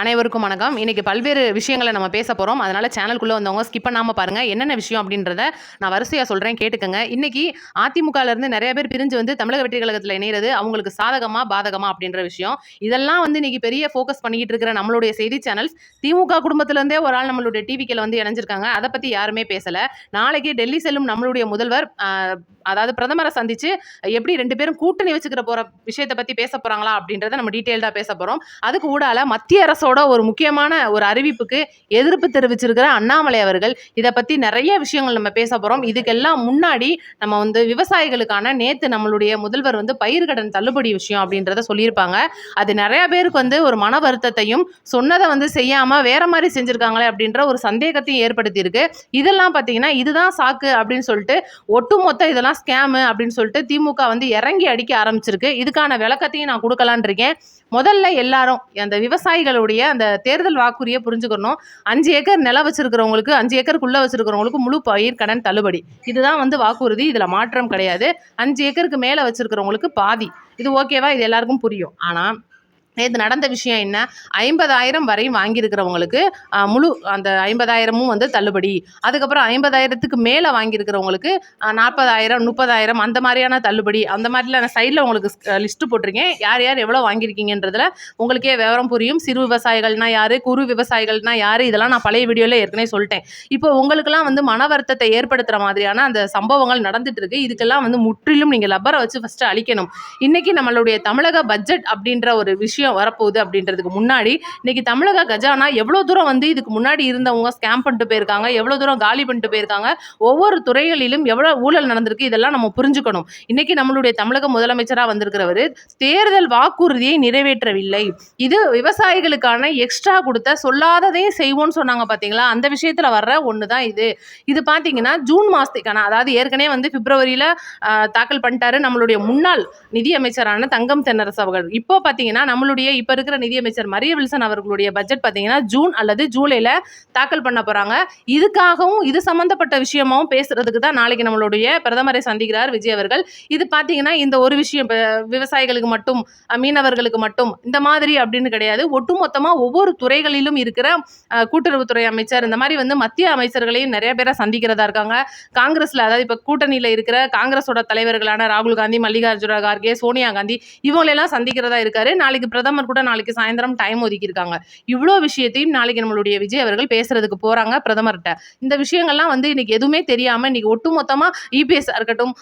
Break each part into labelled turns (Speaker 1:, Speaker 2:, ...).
Speaker 1: அனைவருக்கும் வணக்கம். இன்னைக்கு பல்வேறு விஷயங்களை நம்ம பேச போறோம். அதனால சேனலுக்குள்ள வந்தவங்க ஸ்கிப் பண்ணாம பாருங்க. என்னென்ன விஷயம் அப்படின்றத நான் வரிசையா சொல்றேன், கேட்டுக்கங்க. இன்னைக்கு அதிமுகல இருந்து நிறைய பேர் பிரிஞ்சு வந்து தமிழக வெற்றி கழகத்துல இணையிறது அவங்களுக்கு சாதகமா பாதகமா அப்படின்ற விஷயம். இதெல்லாம் வந்து இன்னைக்கு பெரிய ஃபோக்கஸ் பண்ணிக்கிட்டு இருக்கிற நம்மளுடைய செய்தி சேனல்ஸ் திமுக குடும்பத்துல இருந்தே ஒரு ஆள் நம்மளுடைய டிவிக்கில வந்து இணைஞ்சிருக்காங்க. அதை பத்தி யாருமே பேசல. நாளைக்கு டெல்லி செல்லும் நம்மளுடைய முதல்வர் அதாவது பிரதமரை சந்திச்சு எப்படி 2 பேரும் கூட்டணி வச்சுக்கிற போற விஷயத்தை பத்தி பேச போறாங்களா அப்படின்றத நம்ம டீடைல்டா பேச போறோம். அதுக்கு ஊடால மத்திய அரசோட ஒரு முக்கியமான ஒரு அறிவிப்புக்கு எதிர்ப்பு தெரிவிச்சிருக்கிற அண்ணாமலை அவர்கள் இதை பத்தி நிறைய விஷயங்கள் நம்ம பேச போறோம். இதுக்கெல்லாம் முன்னாடி நம்ம வந்து விவசாயிகளுக்கான நேத்து நம்மளுடைய முதல்வர் வந்து பயிர்கடன் தள்ளுபடி விஷயம் அப்படின்றத சொல்லியிருப்பாங்க. அது நிறைய பேருக்கு வந்து ஒரு மன வருத்தத்தையும் சொன்னதை வந்து செய்யாம வேற மாதிரி செஞ்சிருக்காங்களே அப்படின்ற ஒரு சந்தேகத்தையும் ஏற்படுத்தி இருக்கு. இதெல்லாம் பாத்தீங்கன்னா இதுதான் சாக்கு அப்படின்னு சொல்லிட்டு ஒட்டுமொத்த இதெல்லாம் ஸ்கேமு அப்படின்னு சொல்லிட்டு திமுக வந்து இறங்கி அடிக்க ஆரம்பிச்சிருக்கு. இதுக்கான விளக்கத்தையும் நான் கொடுக்கலான் இருக்கேன். முதல்ல எல்லாரும் அந்த விவசாயிகளுடைய அந்த தேர்தல் வாக்குறுதியை புரிஞ்சுக்கணும். 5 ஏக்கர் நிலம் வச்சிருக்கிறவங்களுக்கு 5 ஏக்கருக்குள்ள வச்சிருக்கிறவங்களுக்கு முழு பயிர் கடன் தள்ளுபடி, இதுதான் வந்து வாக்குறுதி. இதுல மாற்றம் கிடையாது. 5 ஏக்கருக்கு மேல வச்சிருக்கிறவங்களுக்கு பாதி. இது ஓகேவா? இது எல்லாருக்கும் புரியும். ஆனா நேற்று நடந்த விஷயம் என்ன? 50,000 வரையும் வாங்கியிருக்கிறவங்களுக்கு முழு அந்த 50,000மும் வந்து தள்ளுபடி. அதுக்கப்புறம் 50,000த்துக்கு மேலே வாங்கியிருக்கிறவங்களுக்கு 40,000 30,000 அந்த மாதிரியான தள்ளுபடி. அந்த மாதிரிலாம் நான் சைடில் உங்களுக்கு லிஸ்ட்டு போட்டிருக்கேன். யார் யார் எவ்வளோ வாங்கியிருக்கீங்கன்றதுல உங்களுக்கே விவரம் புரியும். சிறு விவசாயிகள்னா யார், குறு விவசாயிகள்னா யார், இதெல்லாம் நான் பழைய வீடியோவில் ஏற்கனவே சொல்லிட்டேன். இப்போ உங்களுக்கெல்லாம் வந்து மன வருத்தத்தை ஏற்படுத்துகிற மாதிரியான அந்த சம்பவங்கள் நடந்துட்டு இருக்கு. இதுக்கெல்லாம் வந்து முற்றிலும் நீங்கள் லப்பரை வச்சு ஃபஸ்ட்டு அழிக்கணும். இன்னைக்கு நம்மளுடைய தமிழக பட்ஜெட் அப்படின்ற ஒரு விஷயம் வரப்போகுது அப்படின்றதுக்கு முன்னாடி இன்னைக்கு தமிழக கஜானா எவ்வளவு தூரம் வந்து இதுக்கு முன்னாடி இருந்தவங்க ஸ்கேம் பண்ணிட்டு போயிருக்காங்க, எவ்வளவு தூரம் காலி பண்ணிட்டு போயிருக்காங்க, ஒவ்வொரு துறைகளிலும் எவ்வளவு ஊழல் நடந்திருக்கு, இதெல்லாம் நம்ம புரிஞ்சுக்கணும். இன்னைக்கு நம்மளுடைய தமிழக முதலமைச்சரா வந்திருக்கிறவர் தேர்தல் வாக்குறுதியை நிறைவேற்றவில்லை. இது விவசாயிகளுக்கான எக்ஸ்ட்ரா கொடுத்த சொல்லாததையும் செய்வோம்னு சொன்னாங்க பாத்தீங்களா, அந்த விஷயத்துல வர்ற ஒண்ணுதான் இது. இது பாத்தீங்கன்னா ஜூன் மாசத்துக்கான, அதாவது ஏற்கனவே வந்து பிப்ரவரியில தாக்கல் பண்ணிட்டாரு நம்மளுடைய முன்னாள் நிதியமைச்சரான தங்கம் தென்னரசு அவர்கள். இப்போ பாத்தீங்கன்னா நம்மளுடைய இப்ப இருக்கிற நிதியமைச்சர் மரிய வில்சன் அவர்களுடைய பட்ஜெட் பாத்தீங்கன்னா ஜூன் அல்லது ஜூலைல தாக்கல் பண்ண போறாங்க. இதுக்காகவும் இது சம்பந்தப்பட்ட விஷயமாவும் பேசுறதுக்கு தான் நாளைக்கு நம்மளுடைய பிரதமரை சந்திக்கிறார் விஜய் அவர்கள். இது பாத்தீங்கன்னா இந்த ஒரு விஷயம் விவசாயிகளுக்கு மட்டும், மீனவர்களுக்கு மட்டும் இந்த மாதிரி அப்படின்னு கிடையாது. ஒட்டுமொத்தமா ஒவ்வொரு துறைகளிலும் இருக்கிற கூட்டுறவுத்துறை அமைச்சர், இந்த மாதிரி வந்து மத்திய அமைச்சர்களையும் நிறைய பேரை சந்திக்கிறதா இருக்காங்க. காங்கிரஸ்ல, அதாவது இப்ப கூட்டணியில இருக்கிற காங்கிரஸோட தலைவர்களான ராகுல் காந்தி, மல்லிகார்ஜுன கார்கே, சோனியா காந்தி இவங்களெல்லாம் சந்திக்கிறதா இருக்காரு. நாளைக்கு பிரதமர் கூட நாளைக்கு சாயந்தரம் டைம் ஒதுக்கியிருக்காங்க. இவ்வளோ விஷயத்தையும் நாளைக்கு நம்மளுடைய விஜய் அவர்கள் பேசுறதுக்கு போறாங்க பிரதமர்கிட்ட. இந்த விஷயங்கள்லாம் வந்து இன்னைக்கு எதுவுமே தெரியாம இன்னைக்கு ஒட்டுமொத்தமா இபிஎஸ் இருக்கட்டும்,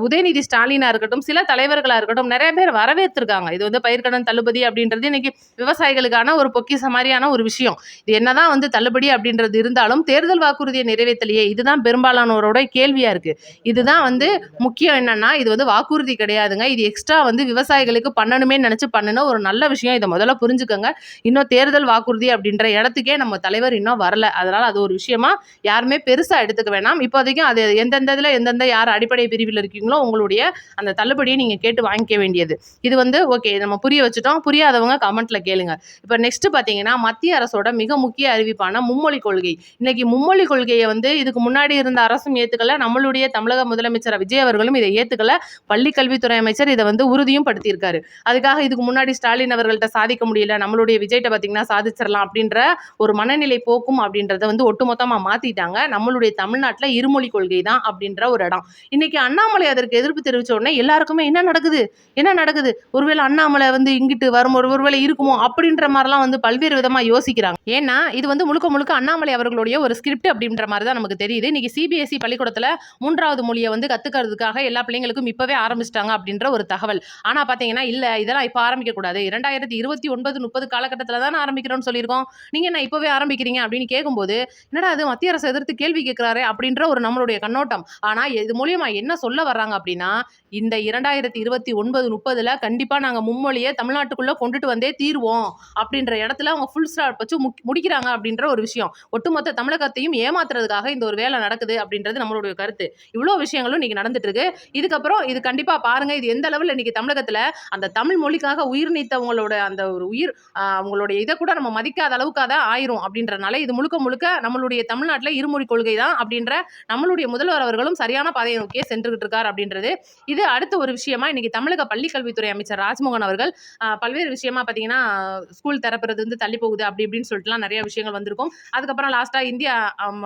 Speaker 1: உதயநிதி ஸ்டாலினா இருக்கட்டும், சில தலைவர்களா இருக்கட்டும், நிறைய பேர் வரவேற்றிருக்காங்க. இது வந்து பயிர்க்கடன் தள்ளுபடி அப்படின்றது இன்னைக்கு விவசாயிகளுக்கான ஒரு பொக்கிஷ மாதிரியான ஒரு விஷயம். இது என்னதான் வந்து தள்ளுபடி அப்படின்றது இருந்தாலும் தேர்தல் வாக்குறுதியை நிறைவேற்றலையே, இதுதான் பெரும்பாலானோரோட கேள்வியா இருக்கு. இதுதான் வந்து முக்கியம். என்னன்னா இது வந்து வாக்குறுதி கிடையாதுங்க, இது எக்ஸ்ட்ரா வந்து விவசாயிகளுக்கு பண்ணணுமே நினைச்சு பண்ணுன ஒரு நல்ல விஷயம். இதை முதல்ல புரிஞ்சுக்கோங்க. இன்னும் தேர்தல் வாக்குறுதி அப்படின்ற இடத்துக்கே நம்ம தலைவர் இன்னும் வரல. அதனால அது ஒரு விஷயமா யாருமே பெருசா எடுத்துக்க வேணாம். இப்போதைக்கும் அது எந்தெந்த யார் அடிப்படை பிரிவில் இருக்கீங்களோ உங்களுடைய அந்த தள்ளுபடியை நீங்க கேட்டு வாங்கிக்க வேண்டியது. இது வந்து ஓகே, நம்ம புரிய வச்சுட்டோம். புரியாதவங்க கமெண்ட்ல கேளுங்க. இப்போ நெக்ஸ்ட் பாத்தீங்கன்னா மத்திய அரசோட மிக முக்கிய அறிவிப்பான மும்மொழி கொள்கை. இன்னைக்கு மும்மொழி கொள்கையை வந்து இதுக்கு முன்னாடி இருந்த அரசும் ஏத்துக்கல, நம்மளுடைய தமிழக முதலமைச்சர் விஜய் அவர்களும் இதை ஏத்துக்கல. பள்ளி கல்வித்துறை அமைச்சர் இதை வந்து உறுதியும் படுத்தியிருக்காரு. அதுக்காக இதுக்கு முன்னாடி ஸ்டாலின் அவர்கள்ட்ட சாதிக்க முடியல, நம்மளுடைய விஜய்கிட்ட பாத்தீங்கன்னா சாதிச்சிடலாம் அப்படின்ற ஒரு மனநிலை போக்கும் அப்படின்றத வந்து ஒட்டுமொத்தமா மாத்திட்டாங்க. நம்மளுடைய தமிழ்நாட்டுல இருமொழி கொள்கை தான் அப்படின்ற ஒரு இடம். இன்னைக்கு அண்ணாமலை அதற்கு எதிர்ப்பு தெரிவிச்ச உடனே எல்லாருக்குமே என்ன நடக்குது, ஒருவேளை அண்ணாமலை வந்து இங்கிட்டு வரும் ஒருவேளை இருக்குமோ அப்படின்ற மாதிரிலாம் வந்து பல்வேறு விதமா யோசிக்கிறாங்க. ஏன்னா இது வந்து முழுக்க முழுக்க அண்ணாமலை அவர்களுடைய ஒரு ஸ்கிரிப்ட் அப்படின்ற மாதிரி தான் நமக்கு தெரியுது. இன்னைக்கு சிபிஎஸ்இ பள்ளிக்கூடத்துல 3வது மொழியை வந்து கத்துக்கிறதுக்காக எல்லா பிள்ளைங்களுக்கும் இப்பவே ஆரம்பிச்சிட்டாங்க அப்படின்ற ஒரு தகவல். ஆனா பாத்தீங்கன்னா இல்ல, இதெல்லாம் இப்ப ஆரம்பிக்க கூடாது, 2029-30 காலகட்டத்தில் தான் ஆரம்பிக்கிறோம்னு சொல்லியிருக்கோம், நீங்க என்ன இப்பவே ஆரம்பிக்கிறீங்க அப்படின்னு கேட்கும்போது என்னடா அது மத்திய அரசு எதிர்த்து கேள்வி கேட்கிறாரு அப்படின்ற ஒரு நம்மளுடைய கண்ணோட்டம். ஆனா இது மூலியமா என்ன சொல்ல வர்றாங்க அப்படின்னா, இந்த 2029-30 கண்டிப்பா நாங்க மும்மொழியை தமிழ்நாட்டுக்குள்ள கொண்டுட்டு வந்தே தீர்வோம் அப்படின்ற இடத்துல அவங்க ஃபுல் ஸ்டாப் வச்சு முடிக்கிறாங்க அப்படின்ற ஒரு விஷயம். ஒட்டுமொத்த தமிழகத்தையும் ஏமாத்துறதுக்காக இந்த ஒரு வேலை நடக்குது அப்படின்றது நம்மளுடைய கருத்து. இவ்வளவு விஷயங்களும் இன்னைக்கு நடந்துட்டு இருக்கு. இதுக்கப்புறம் இது கண்டிப்பா பாருங்க, இது எந்த அளவில் இன்னைக்கு தமிழகத்துல அந்த தமிழ் மொழிக்காக உயிர் நீத்தவங்களோட அவங்களோட அந்த ஒரு உயிர் அவங்களுடைய இதை கூட நம்ம மதிக்காத அளவுக்கு அதை ஆயிரும் அப்படின்றனால இது முழுக்க முழுக்க நம்மளுடைய தமிழ்நாட்டில் இருமொழி கொள்கை தான் அப்படின்ற நம்மளுடைய முதல்வர் அவர்களும் சரியான பாதையை நோக்கியே சென்றுகிட்டு இருக்கார் அப்படின்றது. இது அடுத்த ஒரு விஷயமா இன்னைக்கு தமிழக பள்ளிக்கல்வித்துறை அமைச்சர் ராஜ்மோகன் அவர்கள் பல்வேறு விஷயமா பார்த்தீங்கன்னா ஸ்கூல் திறப்புறது வந்து தள்ளி போகுது அப்படி இப்படின்னு சொல்லிட்டுலாம் நிறைய விஷயங்கள் வந்திருக்கும். அதுக்கப்புறம் லாஸ்ட்டாக இந்தியா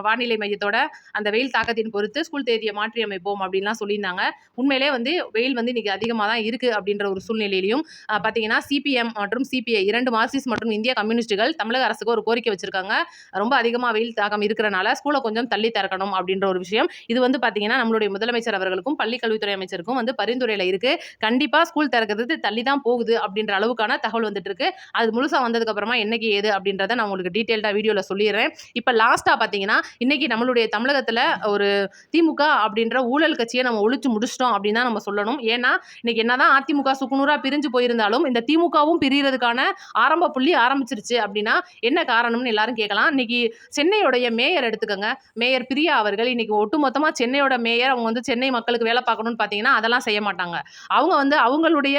Speaker 1: வானிலை மையத்தோட அந்த வெயில் தாக்கத்தின் பொறுத்து ஸ்கூல் தேதியை மாற்றி அமைப்போம் அப்படின்லாம் சொல்லியிருந்தாங்க. உண்மையிலே வந்து வெயில் வந்து இன்னைக்கு அதிகமாக தான் இருக்குது அப்படின்ற ஒரு சூழ்நிலையிலையும் பார்த்தீங்கன்னா சிபிஎம் மற்றும் சிபிஐ 2 மார்க்சிஸ்ட் மற்றும் இந்திய கம்யூனிஸ்டுகள் தமிழக அரசுக்கு ஒரு கோரிக்கை வச்சிருக்காங்க. ரொம்ப அதிகமாக வெயில் தாக்கம் இருக்கிறனால ஸ்கூலை கொஞ்சம் தள்ளி திறக்கணும் அப்படின்ற ஒரு விஷயம். இது வந்து பார்த்தீங்கன்னா நம்மளுடைய முதலமைச்சர் அவர்களுக்கும் பள்ளிக்கல்வித்துறை அமைச்சருக்கும் வந்து பரிந்துரையில் இருக்கு. கண்டிப்பாக ஸ்கூல் திறக்கிறது தள்ளி தான் போகுது அப்படின்ற அளவுக்கான தகவல் வந்துட்டு இருக்கு. அது முழுசாக வந்ததுக்கு அப்புறமா என்னைக்கு ஏது அப்படின்றத நான் உங்களுக்கு டீட்டெயில்டாக வீடியோவில் சொல்லிடுறேன். இப்போ லாஸ்ட்டாக பார்த்தீங்கன்னா இன்னைக்கு நம்மளுடைய தமிழகத்தில் ஒரு திமுக அப்படின்ற ஊழல் கட்சியை நம்ம ஒழிச்சு முடிச்சிட்டோம் அப்படின்னு தான் நம்ம சொல்லணும். ஏன்னா இன்னைக்கு என்னதான் அதிமுக சுக்குநூறா பிரிஞ்சு போயிருந்தாலும் இந்த திமுகவும் பிரியறதுக்கான ஆரம்ப புள்ளி ஆரம்பிச்சிருச்சு அப்படின்னா என்ன காரணம்னு எல்லாரும் கேட்கலாம். இன்னைக்கு சென்னையோடைய மேயர் எடுத்துக்கோங்க. மேயர் பிரியா அவர்கள் இன்னைக்கு ஒட்டுமொத்தமாக சென்னையோட மேயர் அவங்க வந்து சென்னை மக்களுக்கு வேலை பார்க்கணும்னு பார்த்தீங்கன்னா அதெல்லாம் செய்ய மாட்டாங்க. அவங்க வந்து அவங்களுடைய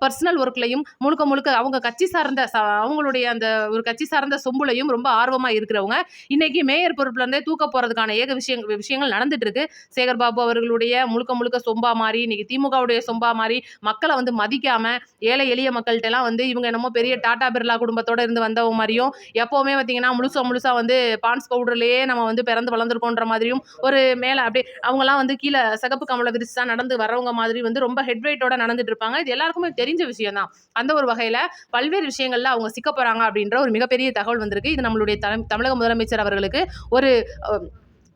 Speaker 1: பர்சனல் ஒர்க்லையும் முழுக்க முழுக்க அவங்க கட்சி சார்ந்த அவங்களுடைய அந்த ஒரு கட்சி சார்ந்த சொம்புலையும் ரொம்ப ஆர்வமாக இருக்கிறவங்க இன்னைக்கு மேயர் பொறுப்புல இருந்தே தூக்க போறதுக்கான ஏக விஷயங்கள் நடந்துட்டு இருக்கு. சேகர் பாபு அவர்களுடைய முழுக்க முழுக்க சொம்பா மாறி இன்னைக்கு திமுகவுடைய சொம்பா மாறி மக்களை வந்து மதிக்காம ஏழை எளிய மக்கள்கிட்ட எல்லாம் வந்து இவங்க என்னமோ பெரிய டாடா பிர்லா குடும்பத்தோட இருந்து வந்தவங்க மாதிரியும் எப்பவுமே பார்த்தீங்கன்னா முழுசா வந்து பான்ஸ் பவுடர்லயே நம்ம வந்து பிறந்து வளர்ந்துருக்கோன்ற மாதிரியும் ஒரு மேலே அப்படியே அவங்கலாம் வந்து கீழே சிகப்பு கமல விரிச்சு தான் நடந்து வரவங்க மாதிரி வந்து ரொம்ப ஹெட் வெயிட்டோட நடந்துட்டு இருப்பாங்க. இது எல்லாருக்குமே தெரிஞ்ச விஷயம் தான். அந்த ஒரு வகையில பல்வேறு விஷயங்கள்ல அவங்க சிக்க போறாங்க அப்படின்ற ஒரு மிகப்பெரிய தகவல் வந்திருக்கு. இது நம்மளுடைய தமிழக முதலமைச்சர் அவர்களுக்கு ஒரு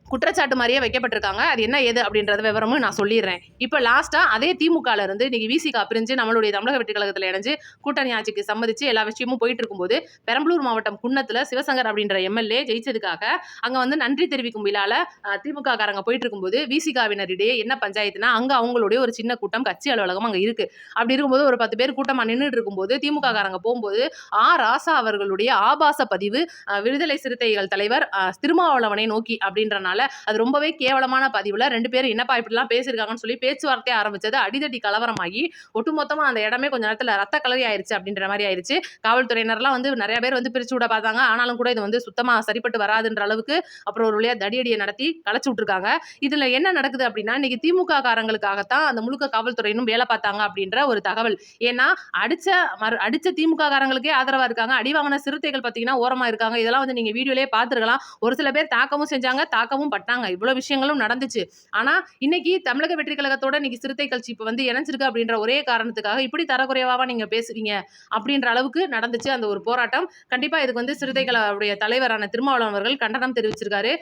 Speaker 1: குற்றச்சாட்டு மாதிரியே வைக்கப்பட்டிருக்காங்க. அது என்ன ஏது அப்படின்றத விவரமும் நான் சொல்லிடுறேன். இப்போ லாஸ்ட்டாக அதே திமுகல இருந்து இன்னைக்கு விசிகா பிரிஞ்சு நம்மளுடைய தமிழக வெற்றி கழகத்தில் இணைஞ்சு கூட்டணி ஆட்சிக்கு சம்மதிச்சு எல்லா விஷயமும் போயிட்டு இருக்கும்போது பெரம்பலூர் மாவட்டம் குன்னத்தில் சிவசங்கர் அப்படின்ற எம்எல்ஏ ஜெயிச்சதுக்காக அங்கே வந்து நன்றி தெரிவிக்கும் விழால திமுக காரங்க போயிட்டு இருக்கும்போது விசிகாவினரிடையே என்ன பஞ்சாயத்துனா அங்கே அவங்களுடைய ஒரு சின்ன கூட்டம் கட்சி அலுவலகம் அங்கே இருக்கு. அப்படி இருக்கும்போது ஒரு 10 பேர் கூட்டமாக நின்றுட்டு இருக்கும்போது திமுக காரங்க போகும்போது ராசா அவர்களுடைய ஆபாச பதிவு விடுதலை சிறுத்தைகள் தலைவர் திருமாவளவனை நோக்கி அப்படின்றனால அது ரொம்பவே கேவலமான பதிவுல 2 பேரும் என்னப்பா இப்படிலாம் பேசியிருக்காங்கன்னு சொல்லி பேச்சுவார்த்தை ஆரம்பிச்சது அடிதடி கலவரமாகி ஒட்டுமொத்தமா அந்த இடமே கொஞ்ச நேரத்துல ரத்த கலரி ஆயிருச்சு அப்படின்ற மாதிரி ஆயிருச்சு. காவல்துறையினர்லாம் வந்து நிறைய பேர் வந்து பிரிச்சு விட பார்த்தாங்க. ஆனாலும் கூட இது வந்து சுத்தமா சரிப்பட்டு வராதுன்ற அளவுக்கு அப்புறம் ஒரு வழியா தடியடியை நடத்தி கலைச்சு விட்டுருக்காங்க. இதுல என்ன நடக்குது அப்படின்னா இன்னைக்கு திமுக காரங்களுக்காகத்தான் அந்த முழுக்க காவல்துறையினும் வேலை பார்த்தாங்க அப்படின்ற ஒரு தகவல். ஏன்னா அடிச்ச திமுக காரங்களுக்கே ஆதரவா இருக்காங்க. அடி வாங்கின சிறுத்தைகள் பார்த்தீங்கன்னா ஓரமா இருக்காங்க. இதெல்லாம் வந்து நீங்க வீடியோலயே பார்த்துருக்கலாம். ஒரு சில பேர் தாக்கவும் செஞ்சாங்க, தாக்கவும் பட்டாங்க. இவ்வளவு விஷயங்களும் நடந்துச்சு. ஆனா இன்னைக்கு தமிழக வெற்றி கழகத்தோட இன்னைக்கு சிறுத்தை கட்சி இப்ப வந்து இணைஞ்சிருக்கு அப்படின்ற ஒரே காரணத்துக்காக இப்படி தரக்குறைவாவா நீங்க பேசுறீங்க அப்படின்ற அளவுக்கு நடந்துச்சு அந்த ஒரு போராட்டம். கண்டிப்பா இதுக்கு வந்து சிறுத்தைகளுடைய தலைவரான திருமாவளவன் அவர்கள் கண்டனம் தெரிவிச்சிருக்காரு.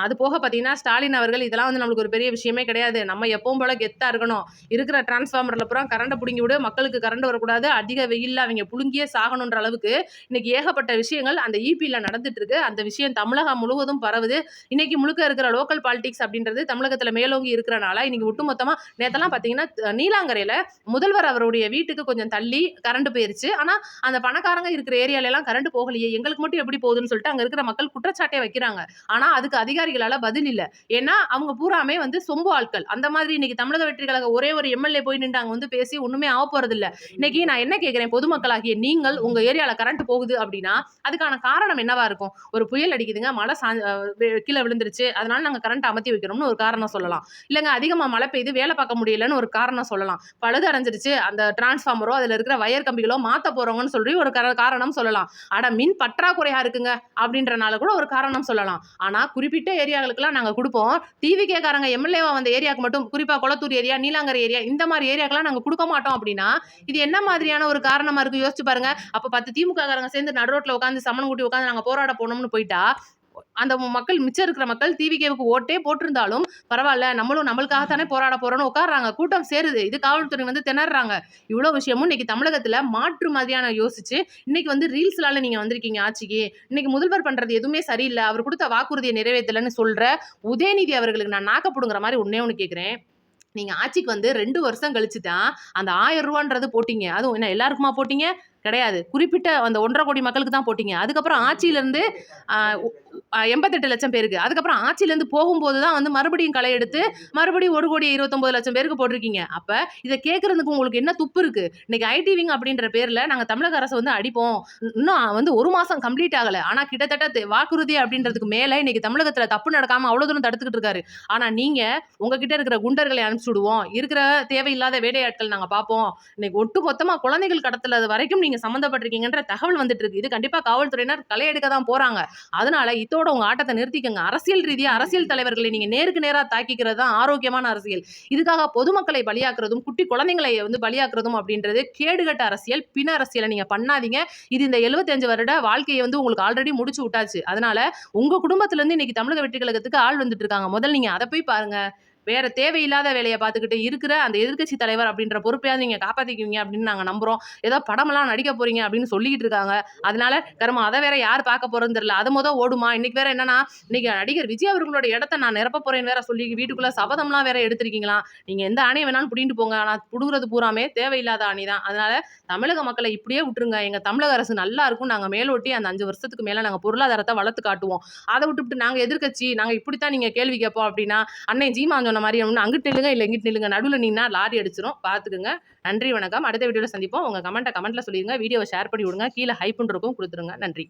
Speaker 1: அது போக பாத்தீங்கன்னா ஸ்டாலின் அவர்கள் இதெல்லாம் வந்து நம்மளுக்கு ஒரு பெரிய விஷயமே கிடையாது. நம்ம எப்பவும் போல கெத்தா இருக்கணும். இருக்கிற டிரான்ஸ்ஃபார்மர்ல பூரா கரண்ட் புடுங்கி விடு, மக்களுக்கு கரண்ட் வரக்கூடாது, அதிக வெயில்ல அவங்க புழுங்கியே சாகணுன்ற அளவுக்கு இன்னைக்கு ஏகப்பட்ட விஷயங்கள் அந்த இபில நடந்துட்டு இருக்கு. அந்த விஷயம் தமிழகம் முழுவதும் பரவுது. இன்னைக்கு முழுக்க இருக்கிற லோக்கல் பாலிடிக்ஸ் அப்படின்றது தமிழகத்துல மேலோங்கி இருக்கிறனால இன்னைக்கு ஒட்டுமொத்தமா நேத்தெல்லாம் பாத்தீங்கன்னா நீலாங்கரையில முதல்வர் அவருடைய வீட்டுக்கு கொஞ்சம் தள்ளி கரண்ட் போயிருச்சு. ஆனா அந்த பணக்காரங்க இருக்கிற ஏரியால எல்லாம் கரண்ட் போகலையே, எங்களுக்கு மட்டும் எப்படி போகுதுன்னு சொல்லிட்டு அங்க இருக்கிற மக்கள் குற்றச்சாட்டே வைக்கிறாங்க. ஆனா அதுக்கு அதிகாரிகளால பதில் இல்ல. ஏன்னா அவங்க பூராமே வந்து சொம்பு ஆட்கள். அந்த மாதிரி இன்னைக்கு தமிழக வெற்றி கழக ஒரே ஒரு எம்எல்ஏ போய் நின்று அங்க வந்து பேசி ஒண்ணுமே ஆக போறது இல்ல. இன்னைக்கு நான் என்ன கேட்கிறேன், பொதுமக்களாகிய நீங்கள் உங்க ஏரியால கரண்ட் போகுது அப்படின்னா அதுக்கான காரணம் என்னவா இருக்கும்? ஒரு புயல் அடிக்குதுங்க, மழை கீழே விழுந்துருச்சு, அதனால நாங்க கரண்ட் அமர்த்தி வைக்கிறோம்னு ஒரு காரணம் சொல்லலாம். இல்லங்க அதிகமா மழை பெய்து வேலை பார்க்க முடியலன்னு ஒரு காரணம் சொல்லலாம். பழுது அடைஞ்சிருச்சு அந்த டிரான்ஸ்ஃபார்மரோ அதுல இருக்கிற வயர் கம்பிகளோ மாத்த போறவங்கன்னு சொல்லி ஒரு காரணம் சொல்லலாம். அட மின் பற்றாக்குறையா இருக்குங்க அப்படின்றனால கூட ஒரு காரணம் சொல்லலாம். ஆனா குறிப்பிட்ட ஏரியாக்களுக்குலாம் நாங்க கொடுப்போம், டிவிகே காரங்க எம்எல்ஏவா வந்த ஏரியாவுக்கு மட்டும், குறிப்பா கொளத்தூர் ஏரியா, நீலாங்கரை ஏரியா, இந்த மாதிரி ஏரியாக்கெல்லாம் நாங்க கொடுக்க மாட்டோம் அப்படின்னா இது என்ன மாதிரியான ஒரு காரணமா இருக்கு யோசிச்சு பாருங்க. அப்ப 10 திமுக காரங்க சேர்ந்து நடுரோட்ல உட்காந்து சமன் கூட்டி உட்காந்து நாங்க போராட போனோம்னு போயிட்டா அந்த மக்கள் மிச்சம் இருக்கிற மக்கள் டிவிகேவுக்கு ஓட்டே போட்டிருந்தாலும் பரவாயில்ல, நம்மளும் நம்மளுக்காகத்தானே போராட போறோம்னு உட்காடுறாங்க. கூட்டம் சேருது. இது காவல்துறை வந்து திணறாங்க. இவ்வளவு விஷயமும் இன்னைக்கு தமிழகத்துல மாற்று மாதிரியான யோசிச்சு இன்னைக்கு வந்து ரீல்ஸ்லால நீங்க வந்திருக்கீங்க ஆட்சிக்கு. இன்னைக்கு முதல்வர் பண்றது எதுவுமே சரியில்லை, அவர் கொடுத்த வாக்குறுதியை நிறைவேற்றலன்னு சொல்ற உதயநிதி அவர்களுக்கு நான் நாக்கப்படுங்கிற மாதிரி ஒண்ணு கேட்கிறேன். நீங்க ஆட்சிக்கு வந்து 2 வருஷம் கழிச்சு தான் அந்த 1000 ரூபான்றது போட்டீங்க. அதுவும் என்ன எல்லாருக்குமா போட்டீங்க? கிடையாது. குறிப்பிட்ட அந்த 1,50,000 கோடி மக்களுக்கு தான் போட்டீங்க. அதுக்கப்புறம் ஆட்சியிலருந்து அ ஒ 88,00,000 பேருக்கு. அதுக்கப்புறம் ஆட்சியிலருந்து போகும்போது தான் வந்து மறுபடியும் களை எடுத்து, மறுபடியும் 1,29,00,000 பேருக்கு போட்டிருக்கீங்க. அப்ப இத கேட்கறதுக்கு உங்களுக்கு என்ன துப்பு இருக்கு? இன்னைக்கு ஐடி விங் அப்படின்ற பேர்ல நாங்க தமிழக அரச வந்து அடிப்போம். இன்னும் வந்து 1 மாசம் கம்ப்ளீட் ஆகல. ஆனா கிட்டத்தட்ட வாக்குறுதி அப்படின்றதுக்கு மேல இன்னைக்கு தமிழகத்துல தப்பு நடக்காம அவ்வளோ தூரம் தடுத்துக்கிட்டு இருக்காரு. ஆனா நீங்க உங்ககிட்ட இருக்கிற குண்டர்களை அனுப்பிச்சு விடுவோம். இருக்கிற தேவையில்லாத வேலையாட்கள் நாங்க பார்ப்போம். இன்னைக்கு ஒட்டு மொத்தமா குழந்தைகள் கடத்தல் வரைக்கும் நீங்க சம்மந்தப்பட்டிருக்கீங்கன்ற தகவல் வந்துட்டு இருக்கு. இது கண்டிப்பா காவல்துறையினர் களை எடுக்க தான் போறாங்க. அதனால இதோட உங்க ஆட்டத்த நிறுத்திக்கங்க. அரசியல் ரீதியா அரசியல் தலைவர்களை நீங்க நேருக்கு நேரா தாக்கிக்கிறது தான் ஆரோக்கியமான அரசியல். இதுக்காக பொதுமக்களை பலியாக்குறதும், குட்டி குழந்தைங்களை வந்து பலியாக்குறதும் அப்படின்றது கேடுகட்ட அரசியல், பிண அரசியல நீங்க பண்ணாதீங்க. இது இந்த 75 வருட வாழ்க்கைய வந்து உங்களுக்கு ஆல்ரெடி முடிச்சு விட்டாச்சு. அதனால உங்க குடும்பத்துல இருந்து இன்னைக்கு தமிழக வெற்றி கழகத்துக்கு ஆள் வந்துட்டு இருக்காங்க. முதல்ல நீங்க அத போய் பாருங்க. வேற தேவையில்லாத வேலைய பார்த்துக்கிட்டு இருக்கிற அந்த எதிர்க்கட்சி தலைவர் அப்படின்ற பொறுப்பையாவது நீங்க காப்பாத்திக்குவீங்க அப்படின்னு நாங்க நம்புறோம். ஏதோ படமெல்லாம் நடிக்க போறீங்க அப்படின்னு சொல்லிக்கிட்டு இருக்காங்க. அதனால கருமம் அத வேற யார் பார்க்க போறதுன்னு தெரியல. அது ஓடுமா? இன்னைக்கு வேற என்னன்னா, இன்னைக்கு நடிகர் விஜய் அவர்களோட இடத்த நான் நிரப்ப போறேன்னு வேற சொல்லி வீட்டுக்குள்ள சபதம்லாம் வேற எடுத்திருக்கீங்களாம். நீங்க எந்த ஆணைய வேணாலும் புடிங்கிட்டு போங்க. ஆனா புடுங்குறது பூராமே தேவையில்லாத ஆணி தான். அதனால தமிழக மக்களை இப்படியே விட்டுருங்க. எங்க தமிழக அரசு நல்லா இருக்கும். நாங்க மேலோட்டி அந்த 5 வருஷத்துக்கு மேல நாங்க பொருளாதாரத்த வளர்த்து காட்டுவோம். அத விட்டுப்புட்டு நாங்க எதிர்க்கட்சி, நாங்க இப்படித்தான் நீங்க கேள்வி கேட்போம் அப்படின்னா, அன்னை சீமான் சொன்ன மாரி அங்கிட்டு நில்லுங்க, இல்ல இங்கிட்டு நில்லுங்க. நடுவுல நின்னா லாரி அடிச்சிரும். பார்த்துக்குங்க. நன்றி, வணக்கம். அடுத்த வீடியோல சந்திப்போம். உங்க கமெண்ட்ல சொல்லிருங்க. வீடியோவ ஷேர் பண்ணி விடுங்க. கீழ ஹைப்ன்னு இருக்கும் குடுத்துருங்க. நன்றி.